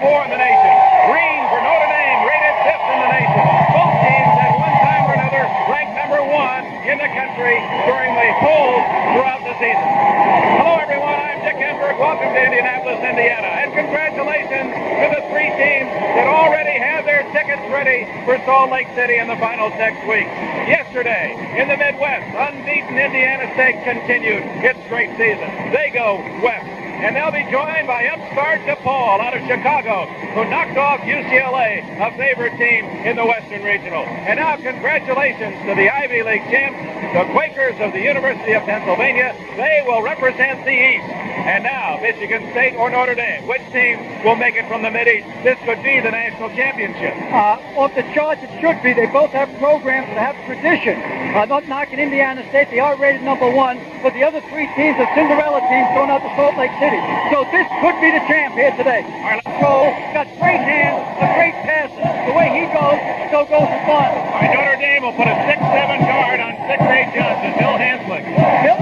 4 in the nation. Green for Notre Dame, rated 5th in the nation. Both teams at one time or another ranked number 1 in the country during the whole throughout the season. Hello, everyone. I'm Dick Enberg. Welcome to Indianapolis, Indiana. And congratulations to the 3 teams that already have their tickets ready for Salt Lake City in the finals next week. Yesterday, in the Midwest, unbeaten Indiana State continued its great season. They go west. And they'll be joined by upstart DePaul out of Chicago, who knocked off UCLA, a favorite team in the Western Regional. And now congratulations to the Ivy League champs, the Quakers of the University of Pennsylvania. They will represent the East. And now, Michigan State or Notre Dame, which team will make it from the Mid-East? This could be the national championship. Off the charts, it should be. They both have programs that have tradition. Not knocking Indiana State, they are rated number 1, but the other 3 teams are Cinderella teams going out to Salt Lake City. So this could be the champ here today. All right, got great hands, a great passer. The way he goes, so goes the fun. All right, Notre Dame will put a 6'7" guard on 6'8" Johnson, Bill Hanzlik.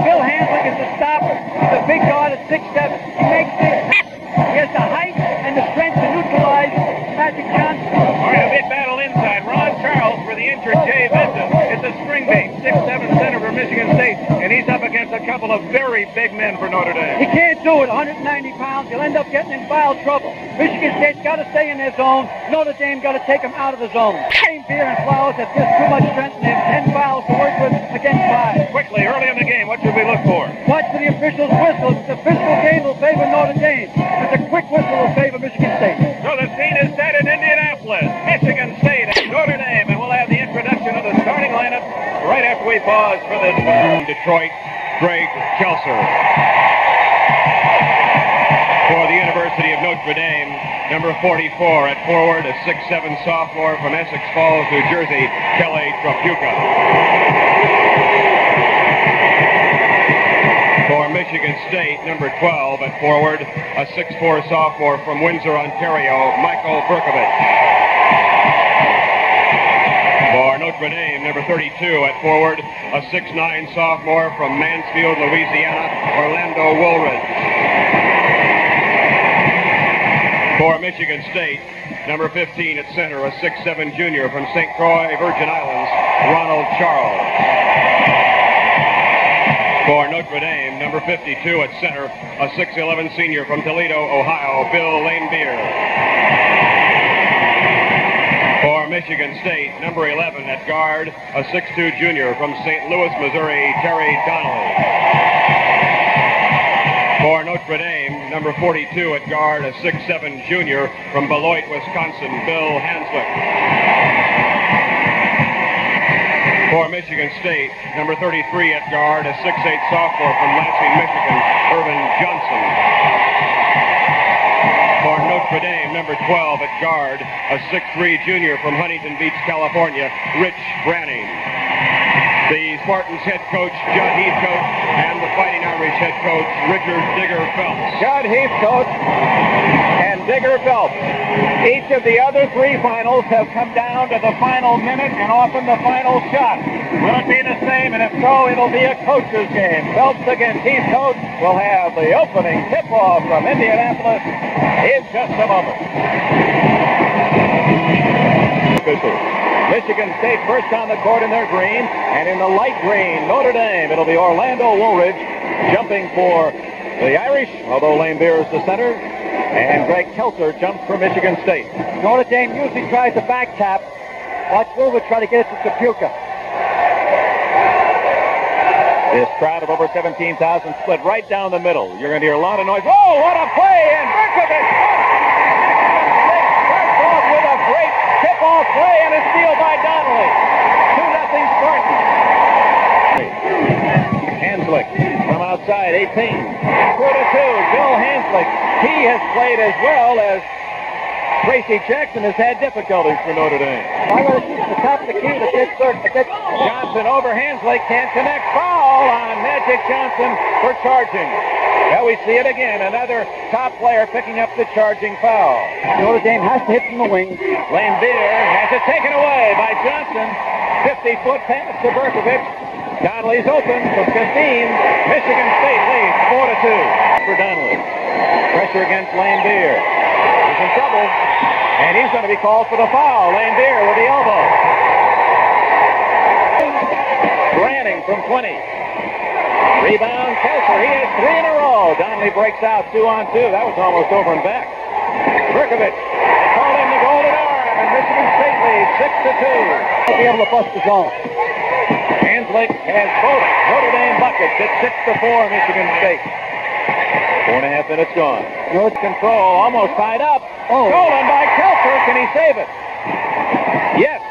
Bill Hanzlik is the stopper. He's a big guard at 6'7". He makes things happen. He has the height and the strength to neutralize Magic Johnson. All right, a big battle inside. Ron Charles for the injured Jay Vincent. It's a string beat, 6'7" center for Michigan State, and he's up against a couple of very big men for Notre Dame. He can't do it, 190 pounds. He'll end up getting in foul trouble. Michigan State's got to stay in their zone. Notre Dame got to take him out of the zone. Lambeer and Flowers have just too much strength in him. 10 fouls to work with against 5. Quickly, early in the game, what should we look for? Watch for the officials' whistles. The physical game will favor Notre Dame. But the quick whistle will favor Michigan State. So the scene is set in Indianapolis, Michigan State and Notre Dame, and we'll have the introduction of the starting lineup right after we pause for this one. Detroit, Greg Kelser. For the University of Notre Dame, number 44 at forward, a 6'7" sophomore from Essex Falls, New Jersey, Kelly Tripuka. For Michigan State, number 12 at forward, a 6'4" sophomore from Windsor, Ontario, Michael Berkovich. For Notre Dame, number 32 at forward, a 6'9" sophomore from Mansfield, Louisiana, Orlando Woolridge. For Michigan State, number 15 at center, a 6'7" junior from St. Croix, Virgin Islands, Ronald Charles. For Notre Dame, number 52 at center, a 6'11" senior from Toledo, Ohio, Bill Lambeer. For Michigan State, number 11 at guard, a 6'2" junior from St. Louis, Missouri, Terry Donnelly. For Notre Dame, number 42 at guard, a 6'7" junior from Beloit, Wisconsin, Bill Hanzlik. For Michigan State, number 33 at guard, a 6'8" sophomore from Lansing, Michigan, Irvin Johnson. For Notre Dame, number 12 at guard, a 6'3" junior from Huntington Beach, California, Rich Branning. The Spartans head coach, Judd Heathcote, and the Fighting Irish head coach, Richard Digger Phelps. Judd Heathcote and Digger Phelps. Each of the other 3 finals have come down to the final minute and often the final shot. Will it be the same? And if so, it'll be a coach's game. Phelps against Heathcote will have the opening tip-off from Indianapolis in just a moment. Michigan State first on the court in their green, and in the light green, Notre Dame. It'll be Orlando Woolridge jumping for the Irish, although Lambeer is the center, and Greg Kelser jumps for Michigan State. Notre Dame usually tries to back tap. Watch Woolridge try to get it to Tripuka. This crowd of over 17,000 split right down the middle. You're going to hear a lot of noise. Oh, what a play! And Berkovich starts off with a great tip-off play and a steal by Donnelly. 2-0 Spartans. Hanzlik from outside, 18. 2-2, Bill Hanzlik. He has played as well as Tracy Jackson has had difficulties for Notre Dame. I'm going to shoot the top of the key to Pittsburgh. Johnson over Hanzlik, can't connect. Foul on Magic Johnson for charging. Well, we see it again. Another top player picking up the charging foul. Notre Dame has to hit from the wings. Lambeer has it taken away by Johnson. 50-foot pass to Berkovich. Donnelly's open from 15. Michigan State leads 4-2 for Donnelly. Pressure against Lambeer. He's in trouble. And he's going to be called for the foul. Lambeer with the elbow. Branning from 20. Rebound, Kelter. He has 3 in a row. Donnelly breaks out 2-on-2. That was almost over and back. Berkovich. They called him the golden arm, and Michigan State leads 6-2. Be able to bust the zone. Hanzlik has both Notre Dame buckets. It's 6-4 Michigan State. 4.5 minutes gone. North Control almost tied up. Oh. Stolen by Kelter. Can he save it? Yes.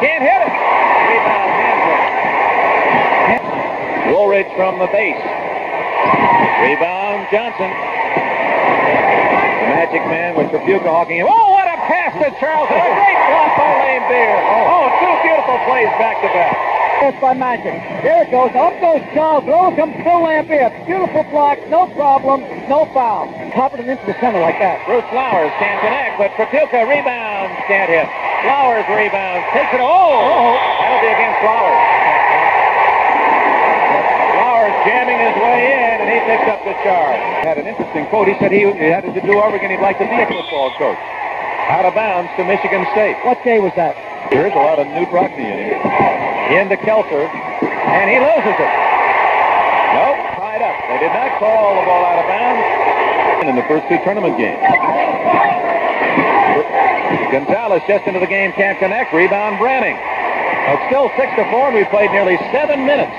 Can't hit it. Rebound Hanzlik. Woolridge from the base. Rebound Johnson. The magic man with Tripuka hawking him. Oh, what a pass to Charles. And a great block by Lambeer. Oh, 2 beautiful plays back to back. Pass by Magic. There it goes. Up goes Charles. Throws him to Lambeer. Beautiful block. No problem. No foul. Pop it into the center like that. Bruce Flowers can't connect, but Tripuka rebounds. Can't hit. Flowers rebounds. Takes it. Oh! That'll be against Flowers. Flowers jamming his way in, and he picks up the charge. Had an interesting quote. He said he had to do over again. He'd like to be a football coach. Out of bounds to Michigan State. What day was that? There's a lot of new broccoli in him. Into Kelter, and he loses it. Nope, tied up. They did not call the ball out of bounds in the first 2 tournament games. Gonzalez just into the game, can't connect. Rebound Branning. It's still 6-4, and we've played nearly 7 minutes.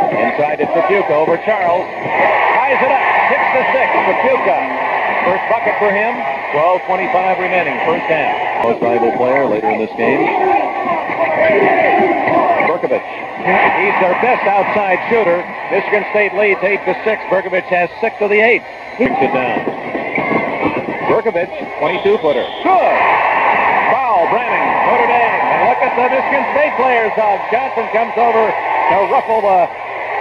Inside to Tripuka over Charles. Ties it up, 6-6. Tripuka. First bucket for him. 12:25 remaining, first half. Most valuable player later in this game. Berkovich. He's their best outside shooter. Michigan State leads 8-6. Berkovich has 6 of the 8. He brings it down. Berkovich, 22-footer. Good. Foul, Branning, Notre Dame. And look at the Michigan State players. Johnson comes over to ruffle the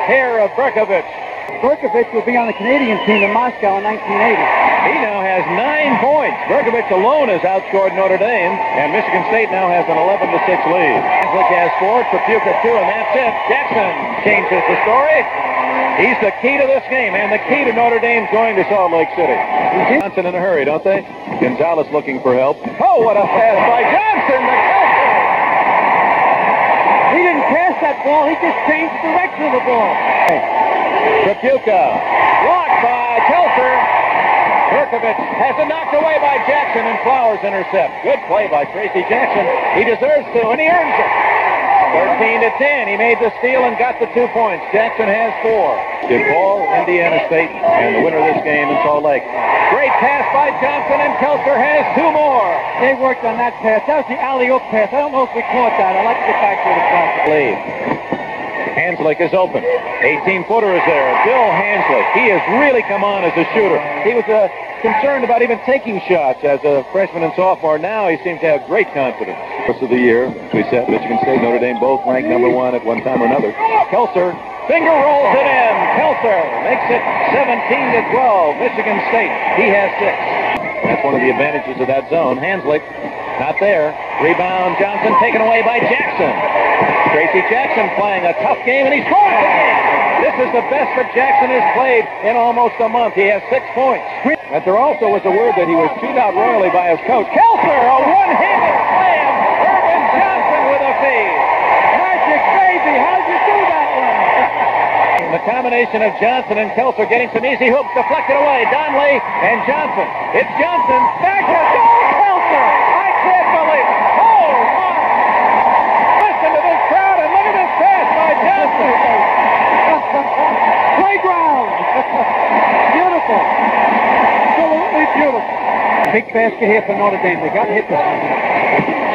hair of Berkovich. Berkovich will be on the Canadian team in Moscow in 1980. He now has 9 points. Berkovich alone has outscored Notre Dame, and Michigan State now has an 11-6 lead. Hanzlik has 4, Tripuka 2, and that's it. Jackson changes the story. He's the key to this game, and the key to Notre Dame's going to Salt Lake City. Johnson in a hurry, don't they? Gonzalez looking for help. Oh, what a pass by Johnson to Kelter. He didn't pass that ball. He just changed the direction of the ball. Tripuka, blocked by Kelter. Berkovich has it knocked away by Jackson, and Flowers intercept. Good play by Tracy Jackson. He deserves to, and he earns it. 13-10. He made the steal and got the 2 points. Jackson has 4. Good ball, Indiana State, and the winner of this game in Salt Lake. Great pass by Johnson, and Kelter has 2 more. They worked on that pass. That was the alley-oop pass. I don't know if we caught that. I'd like to get back to the class. Lead. Hanzlik is open. 18-footer is there. Bill Hanzlik. He has really come on as a shooter. He was concerned about even taking shots as a freshman and sophomore. Now he seems to have great confidence. Rest of the year, we said, Michigan State, Notre Dame both ranked #1 at one time or another. Kelter finger rolls it in. Kelter makes it 17-12. Michigan State. He has 6. That's one of the advantages of that zone. Hanzlik not there. Rebound Johnson taken away by Jackson. Tracy Jackson playing a tough game, and he scores again. This is the best that Jackson has played in almost a month. He has 6 points. But there also was a word that he was chewed out royally by his coach. Kelter, a one-handed slam. Irvin Johnson with a feed. Magic baby, how'd you do that one? The combination of Johnson and Kelter getting some easy hooks deflected away. Donnelly and Johnson. It's Johnson. Back to Kelter. I can't believe it. Oh, my. Listen to this crowd and look at this pass by Johnson. Playground. Beautiful. Absolutely beautiful. Big basket here for Notre Dame. They got to hit this one.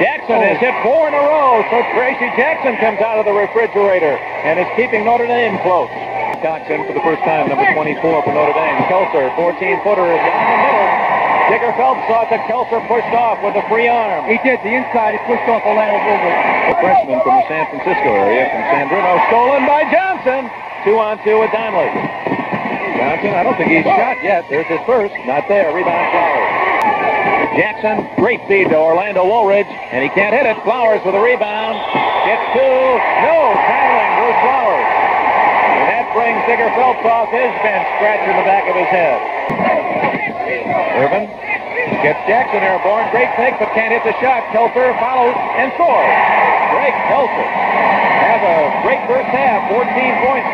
Jackson has hit 4 in a row, so Tracy Jackson comes out of the refrigerator and is keeping Notre Dame close. Coxon for the first time, number 24 for Notre Dame. Kelter, 14-footer is down the middle. Digger Phelps thought that Kelter pushed off with a free arm. He did. The inside, he pushed off Orlando Woolridge. A freshman from the San Francisco area, from San Bruno, stolen by Johnson. 2-on-2 with Donnelly. Johnson, I don't think he's shot yet. There's his first. Not there. Rebound Flowers. Jackson, great feed to Orlando Woolridge, and he can't hit it. Flowers with a rebound. Gets 2. No, tackling Bruce Flowers. And that brings Digger Phelps off his bench, scratching the back of his head. Irvin Gets Jackson airborne. Great pick, but can't hit the shot. Kelter follows and scores. Greg Kelter has a great first half. 14 points,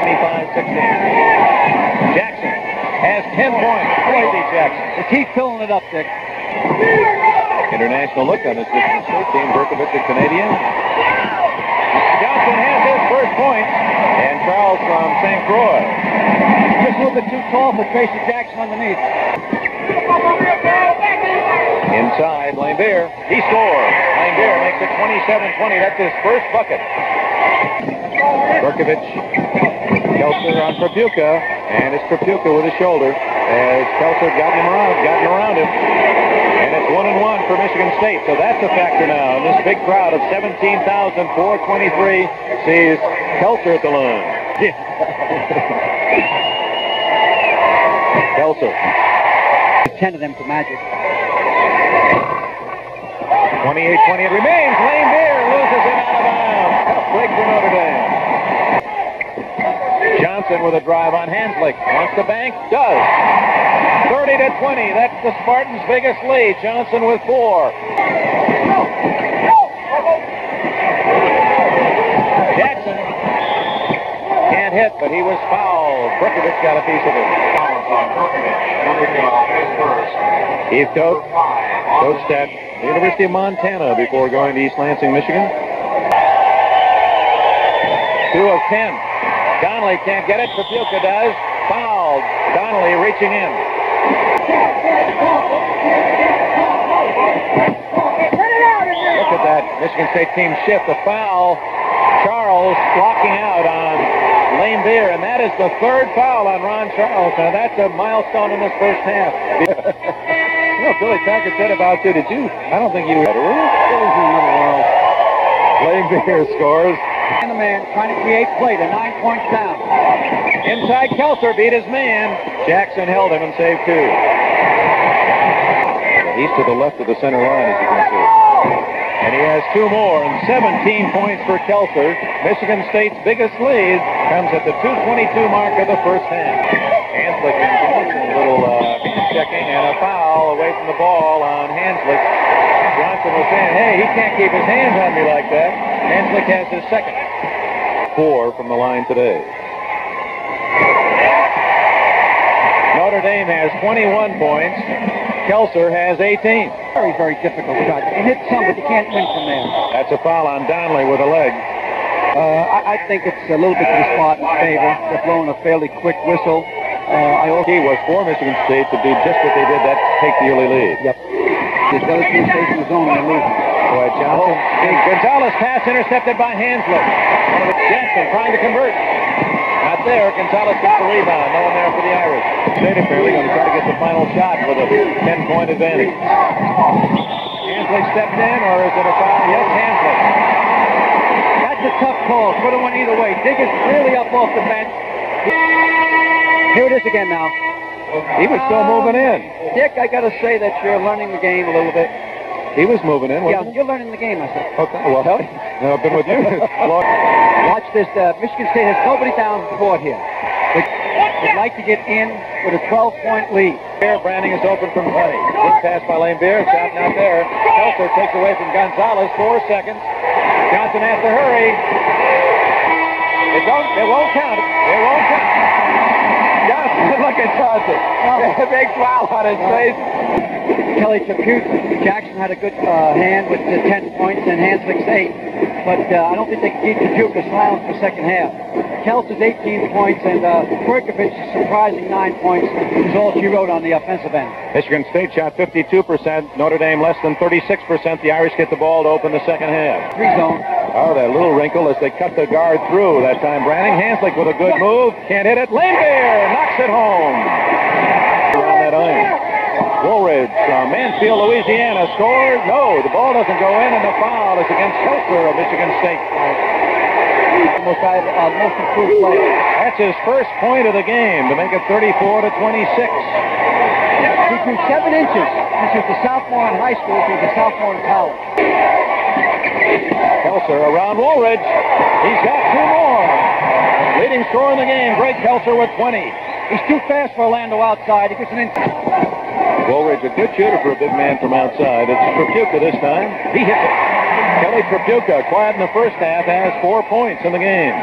25-16. Jackson has 10 points. Crazy Jackson. The teeth filling it up, Dick. International look on this distance. Team Berkovich, the Canadian. Johnson has his first point. And Charles from St. Croix. Just a little bit too tall for Tracy Jackson underneath. Inside, Lambeer. He scores. Lambeer makes it 27-20. That's his first bucket. Berkovich. Kelter on Tripuka. And it's Tripuka with his shoulder as Kelter gotten around him. And it's 1-1 for Michigan State. So that's a factor now. And this big crowd of 17,423 sees Kelter at the line. Kelter. 10 of them to Magic. 28-20 it remains. Lambeer loses it out of bounds. Tough break for Notre Dame. Johnson with a drive on Hanzlik. Wants the bank. Does. 30-20. That's the Spartans' biggest lead. Johnson with 4. Jackson can't hit, but he was fouled. Berkovich got a piece of it. Keith Coates coached at the University of Montana before going to East Lansing, Michigan. 2 of 10. Donnelly can't get it. Tripuka does. Fouled. Donnelly reaching in. Look at that Michigan State team shift. The foul. Charles blocking out on Lambeer, and that is the 3rd foul on Ron Charles. Now that's a milestone in this first half. You know, Billy Tackett said about you, did you? I don't think you had a rule. Lambeer scores. And the man trying to create play to 9 points down. Inside, Kelter beat his man. Jackson held him and saved 2. He's to the left of the center line, as you can see. And he has 2 more, and 17 points for Kelter. Michigan State's biggest lead comes at the 2:22 mark of the first half. Hanzlik and Johnson, a little hand checking, and a foul away from the ball on Hanzlik. Johnson was saying, hey, he can't keep his hands on me like that. Hanzlik has his second. 4 from the line today. Notre Dame has 21 points. Kelter has 18. Very, very difficult shot. You can hit some, but you can't win from there. That's a foul on Donnelly with a leg. I think it's a little bit to the Spartans' favor. They're blowing a fairly quick whistle. He was for Michigan State to do just what they did, that take the early lead. Yep. The other team stays in the zone and they're losing. Boy, Johnson. Gonzalez pass intercepted by Hanzlik. Jackson trying to convert. Not there. Gonzalez gets the rebound. No one there for the Irish. State apparently going to try to get the final shot with a 10-point advantage. Hanzlik stepped in, or is it a foul? Yes, Hanzlik. That's a tough call. Could have went either way. Digger's really up off the bench. Here it is again now. He was still moving in. Dick, I got to say that you're learning the game a little bit. He was moving in, wasn't he? You're learning the game, I said. Okay, well, I've been with you. Watch this. Michigan State has nobody down the court here. They'd like to get in with a 12-point lead. Branding is open from 20. Good pass by Lambeer. Shot not there. Kelter takes away from Gonzalez. 4 seconds. Johnson has to hurry. It won't count. It won't count. Johnson, look at Johnson. A big foul on his face. Kelly Tripuka. Jackson had a good hand with 10 points and Hanzlik's 8. But I don't think they can keep Tripuka silent for the second half. Kelter's 18 points and Berkovich's surprising 9 points is all she wrote on the offensive end. Michigan State shot 52%. Notre Dame less than 36%. The Irish get the ball to open the second half. 3 zone. Oh, that little wrinkle as they cut the guard through that time. Branding. Hanzlik with a good move. Can't hit it. Lambeer knocks it home. Around that iron. Woolridge from Mansfield, Louisiana scores. No, the ball doesn't go in, and the foul is against Kelter of Michigan State. Most improved player. That's his first point of the game to make it 34-26. He grew 7 inches. This is the sophomore in high school. He's a sophomore in college. Kelter around Woolridge. He's got 2 more. Leading scorer in the game, Greg Kelter with 20. He's too fast for Orlando outside. He gets an inch. Woolridge a good shooter for a big man from outside. It's Tripuka this time. He hits it. Kelly Tripuka, quiet in the first half, has 4 points in the game. 2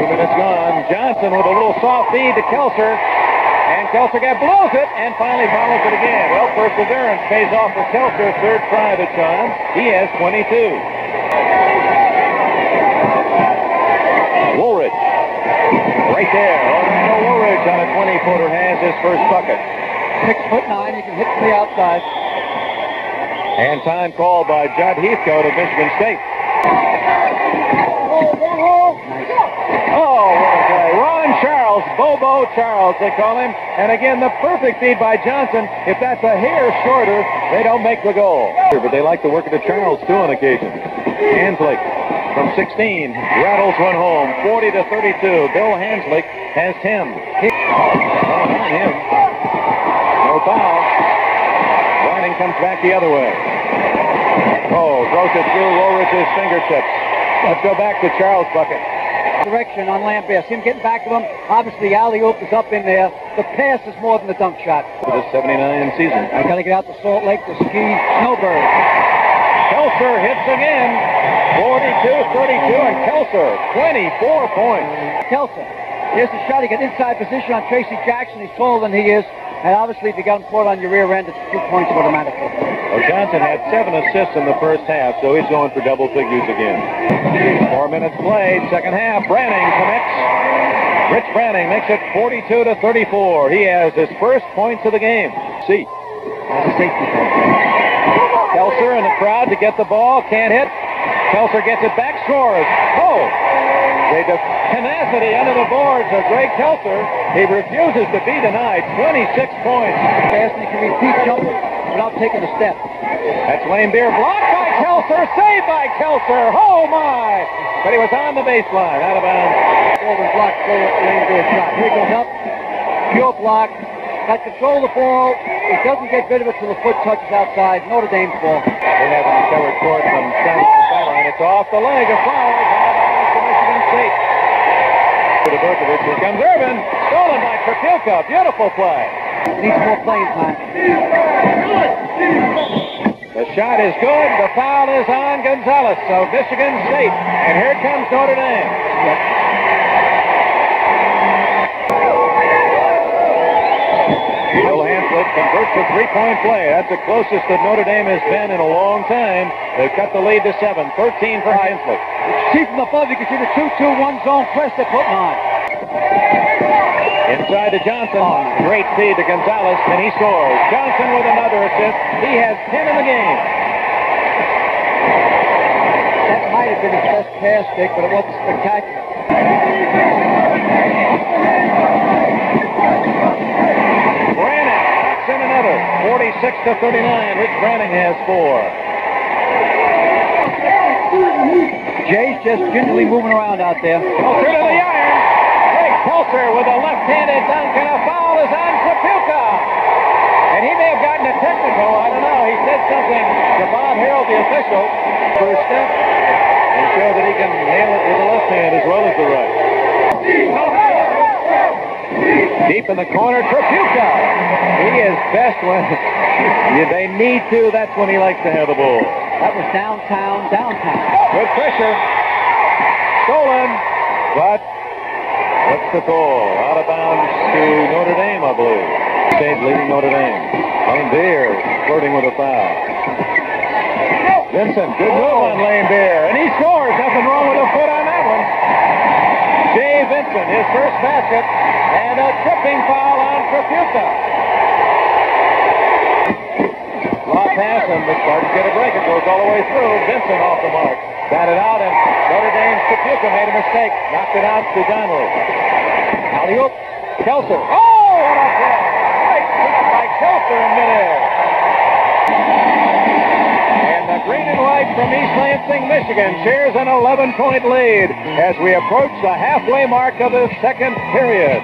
minutes gone. Johnson with a little soft feed to Kelser. And Kelser blows it and finally follows it again. Well, perseverance pays off for Kelser. Third try of the charm. He has 22. Woolridge. Right there. Orlando Woolridge on a 20-footer has his first bucket. 6'9", he can hit from the outside. And time called by Judd Heathcote of Michigan State. Oh, what a play. Ron Charles, Bobo Charles, they call him. And again, the perfect feed by Johnson. If that's a hair shorter, they don't make the goal. But they like to work it to Charles, too, on occasion. Hanzlik from 16 rattles one home, 40-32. Bill Hanzlik has 10. On him. No foul. Browning comes back the other way. Oh, throws it through Woolridge's fingertips. Let's go back to Charles' bucket. Direction on Lambeer. See him getting back to him. Obviously, alley-oop is up in there. The pass is more than the dunk shot. For the 79 season. I got to get out to Salt Lake to ski snowbird. Kelser hits again. 42-32, and Kelser, 24 points. Kelser. Here's the shot. He got inside position on Tracy Jackson. He's taller than he is. And obviously, if you got him caught on your rear end, it's 2 points automatically. Well, Johnson had 7 assists in the first half, so he's going for double figures again. 4 minutes played, second half. Branning commits. Rich Branning makes it 42-34. He has his first points of the game. See. That's a safety call. Kelser in the crowd to get the ball, can't hit. Kelser gets it back, scores. Oh! The tenacity under the boards of Greg Kelser. He refuses to be denied. 26 points. Fast, and he can repeat jumping without taking a step. That's Lambeer. Blocked by Kelser. Saved by Kelser. Oh, my. But he was on the baseline. Out of bounds. Golden block for Lambeer shot. Here he goes up. Pure block. Got control of the ball. He doesn't get rid of it till the foot touches outside. Notre Dame's ball. They haven't recovered court from down the sideline. It's off the leg of Flowers. To Michigan State. To the Berkovich. Here comes Irvin. Stolen by Tripuka. Beautiful play. Needs more playing time. The shot is good. The foul is on Gonzalez of Michigan State. And here comes Notre Dame. Yep. Bill Hanzlik converts a three-point play. That's the closest that Notre Dame has been in a long time. They've cut the lead to 7. 13 for Hanzlik. See from above, you can see the 2-2-1 zone press they're putting on. Inside to Johnson. Great feed to Gonzalez, and he scores. Johnson with another assist. He has 10 in the game. That might have been his best pass, Dick, but it wasn't spectacular. Branning knocks in another. 46-39. Rich Branning has 4. Jay's just gingerly moving around out there. Kelser to the iron. Greg Kelser with a left-handed dunk, and a foul is on Tripuka. And he may have gotten a technical. I don't know. He said something to Bob Harold, the official, for his step, and show that he can nail it with the left hand as well as the right. Deep in the corner, Tripuka. He is best when they need to. That's when he likes to have the ball. That was downtown. Good pressure. Stolen. But what's the call? Out of bounds to Notre Dame, I believe. State leading Notre Dame. Lambeer flirting with a foul. Vincent, good move on Lambeer. And he scores. Nothing wrong with a foot on that one. Jay Vincent, his first basket. And a tripping foul on Tripuka. Long pass, and the Spartans get a break. It goes all the way through. Vincent off the mark. Batted out, and Notre Dame's Tripuka made a mistake. Knocked it out to Donnelly. Alley-oop. Kelser. Oh, what a play! Great shot by Kelser in midair. And the green and white from East Lansing, Michigan shares an 11-point lead as we approach the halfway mark of the second period.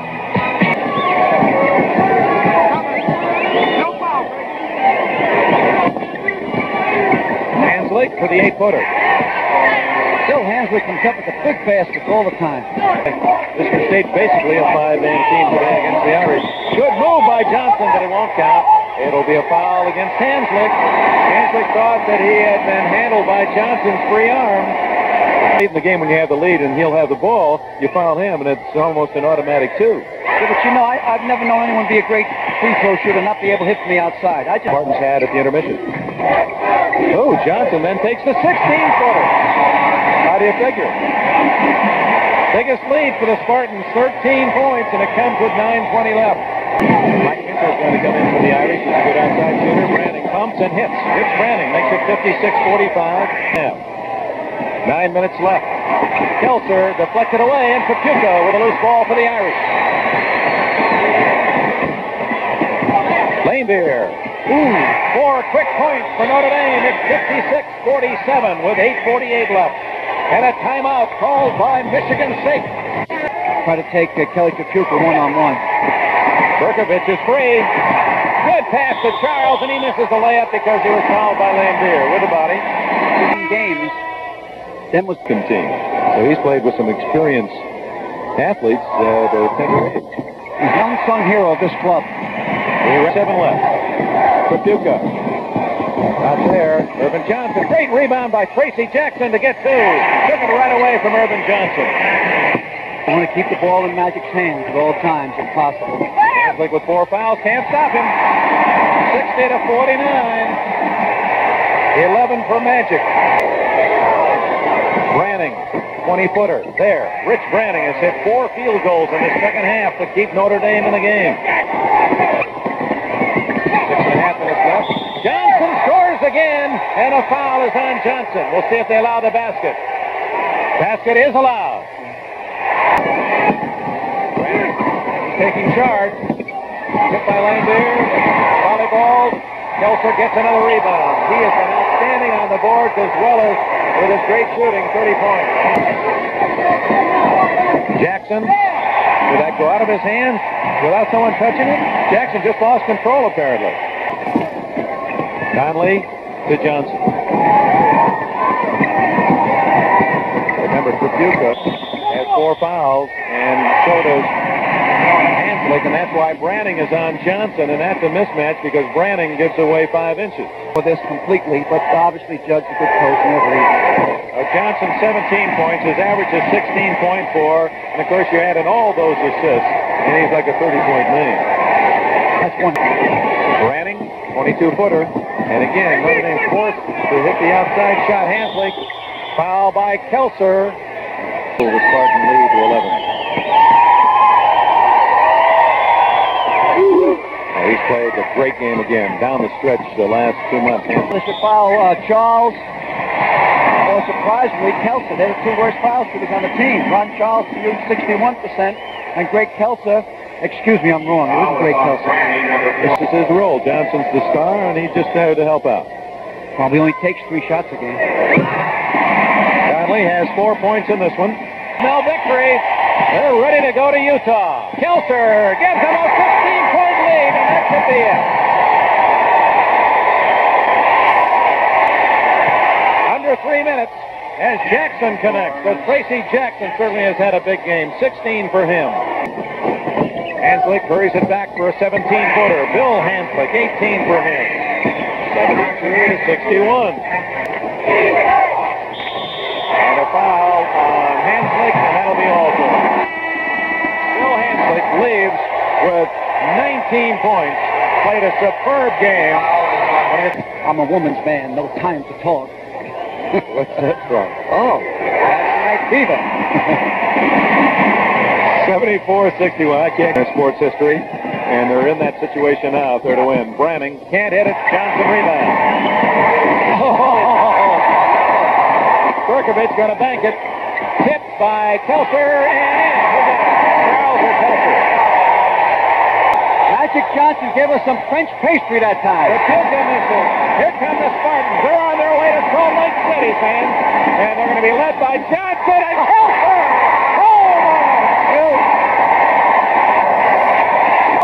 Hanzlik for the 8-footer. Still Hanzlik comes up with the big baskets all the time. Michigan State's basically a 5-man team today against the Irish. Good move by Johnson, but it won't count. It'll be a foul against Hanzlik. Hanzlik thought that he had been handled by Johnson's free arm. In the game when you have the lead and he'll have the ball, you foul him, and it's almost an automatic two. Yeah, but you know, I've never known anyone be a great free throw shooter and not be able to hit from the outside. Spartans had at the intermission. Oh, Johnson then takes the 16-footer. How do you figure? Biggest lead for the Spartans, 13 points, and it comes with 9:20 left. Mike Minter is going to come in for the Irish. He's a good outside shooter. Branning pumps and hits. Hits Branning, makes it 56-45. Yeah. 9 minutes left. Kelser deflected away, and Tripuka with a loose ball for the Irish. Lambeer. Ooh, 4 quick points for Notre Dame. It's 56-47 with 8:48 left. And a timeout called by Michigan State. Try to take Kelly Tripuka one-on-one. Berkovich is free. Good pass to Charles, and he misses the layup because he was fouled by Lambeer with the body. Games. Then was team. So he's played with some experienced athletes that are tender age. The unsung hero of this club. 7 left. Tripuka. Not there. Irvin Johnson. Great rebound by Tracy Jackson to get 2. Took it right away from Irvin Johnson. I want to keep the ball in Magic's hands at all times if possible. Hanzlik with 4 fouls. Can't stop him. 60-49. 11 for Magic. Branning, 20-footer. There. Rich Branning has hit 4 field goals in the second half to keep Notre Dame in the game. 6.5 minutes left. Johnson scores again, and a foul is on Johnson. We'll see if they allow the basket. Basket is allowed. Branning, he's taking charge. Hit by Lambeer. Volleyball. Kelser gets another rebound. He has been outstanding on the boards as well as with his great shooting, 30 points. Jackson, did that go out of his hands without someone touching it? Jackson just lost control, apparently. Conley to Johnson. Remember, Tripuka has 4 fouls, and so does Hanzlik, and that's why Branning is on Johnson, and that's a mismatch because Branning gives away 5 inches. For this completely, but obviously Judge a good coach and everything. Johnson 17 points, his average is 16.4, and of course you add in all those assists, and he's like a 30-point man. That's one. Branning, 22-footer, and again, Notre Dame forced to hit the outside shot. Hanzlik, foul by Kelser. The Spartan lead to 11. He's played a great game again, down the stretch the last 2 months. They should foul Charles, or surprisingly, Kelser. They're the 2 worst foul shooters on the team. Ron Charles used 61%, and Greg Kelser, excuse me, I'm wrong. It isn't Greg Kelser. This is his role. Johnson's the star, and he's just there to help out. Probably only takes 3 shots a game. Conley has 4 points in this one. Now victory. They're ready to go to Utah. Kelser gives them a 15-point lead, and that's at the end. Under 3 minutes as Jackson connects. But Tracy Jackson certainly has had a big game. 16 for him. Hanzlik hurries it back for a 17-footer. Bill Hanzlik, 18 for him. 73-61. And a foul on Hanzlik, and that'll be all for him. Bill Hanzlik leaves with 19 points. Played a superb game. I'm a woman's man, no time to talk. What's that from? Oh, that's my fever. 74-61. I can't get sports history. And they're in that situation now if they're to win. Branning can't hit it. Johnson rebound. Berkovich going to bank it. Tipped by Kelser and in. Charles or Kelser. Magic Johnson gave us some French pastry that time. The Tripuka misses. Here come the Spartans. They're on their way to Salt Lake City, fans. And they're going to be led by Johnson and Kelser.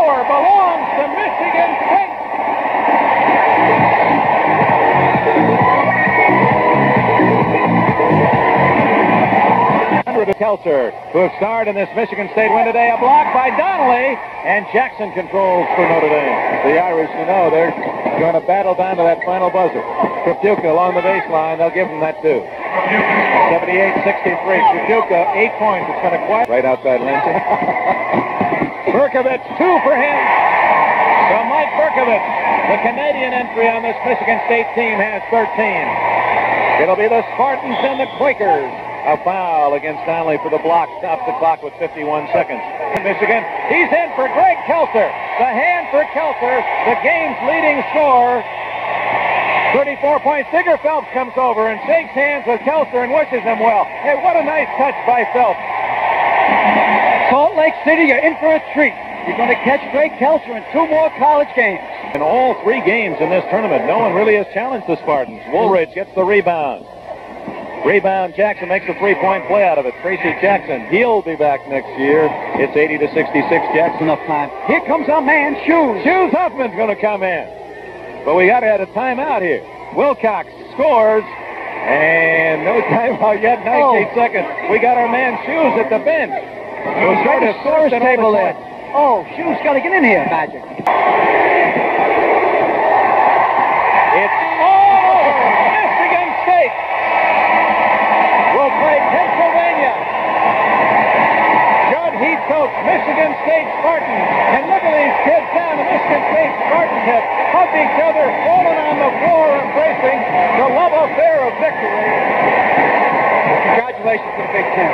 Power belongs to Michigan State. Kelser, who have starred in this Michigan State win today. A block by Donnelly, and Jackson controls for Notre Dame. The Irish, you know, they're going to battle down to that final buzzer. Tripuka along the baseline, they'll give him that too. 78-63. Tripuka, 8 points. It's going to quiet. Right outside Lindsay. Berkovich, 2 for him. So Mike Berkovich, the Canadian entry on this Michigan State team, has 13. It'll be the Spartans and the Quakers. A foul against Donnelly for the block. Stops the clock with 51 seconds. Michigan, he's in for Greg Kelser. The hand for Kelser, the game's leading scorer. 34 points. Digger Phelps comes over and shakes hands with Kelser and wishes him well. Hey, what a nice touch by Phelps. Salt Lake City, you're in for a treat. You're going to catch Greg Kelser in 2 more college games. In all 3 games in this tournament, no one really has challenged the Spartans. Woolridge gets the rebound. Rebound, Jackson makes a 3-point play out of it. Tracy Jackson, he'll be back next year. It's 80-66, Jackson. Enough time. Here comes our man, Shoes. Shoes Huffman's going to come in. But we got to have a timeout here. Wilcox scores, and no timeout yet, 19 seconds. We got our man Shoes at the bench. We'll start a scorer's table there. Oh, Shoes got to get in here, Magic. It's all over. Michigan State will play Pennsylvania. Judd Heathcote's Michigan State Spartans. And look at these kids down. The Michigan State Spartans have hugged each other, fallen on the floor, embracing the love affair of victory. Congratulations to the Big Ten.